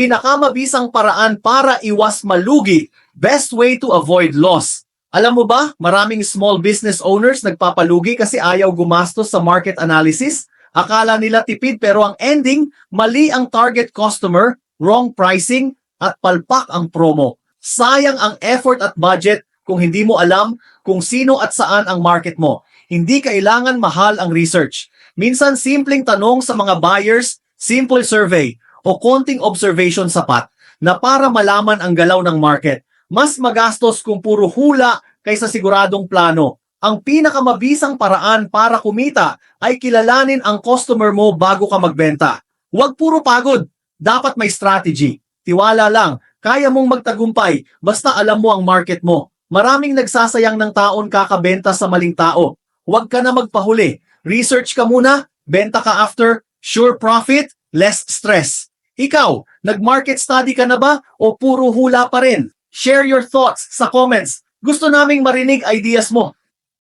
Pinakamabisang paraan para iwas malugi. Best way to avoid loss. Alam mo ba, maraming small business owners nagpapalugi kasi ayaw gumastos sa market analysis. Akala nila tipid pero ang ending, mali ang target customer, wrong pricing, at palpak ang promo. Sayang ang effort at budget kung hindi mo alam kung sino at saan ang market mo. Hindi kailangan mahal ang research. Minsan simpleng tanong sa mga buyers, simple survey, o konting observation sapat na para malaman ang galaw ng market. Mas magastos kung puro hula kaysa siguradong plano. Ang pinakamabisang paraan para kumita ay kilalanin ang customer mo bago ka magbenta. Huwag puro pagod. Dapat may strategy. Tiwala lang, kaya mong magtagumpay basta alam mo ang market mo. Maraming nagsasayang ng taon kakabenta sa maling tao. Huwag ka na magpahuli. Research ka muna, benta ka after, sure profit, less stress. Ikaw, nag-market study ka na ba o puro hula pa rin? Share your thoughts sa comments. Gusto naming marinig ideas mo.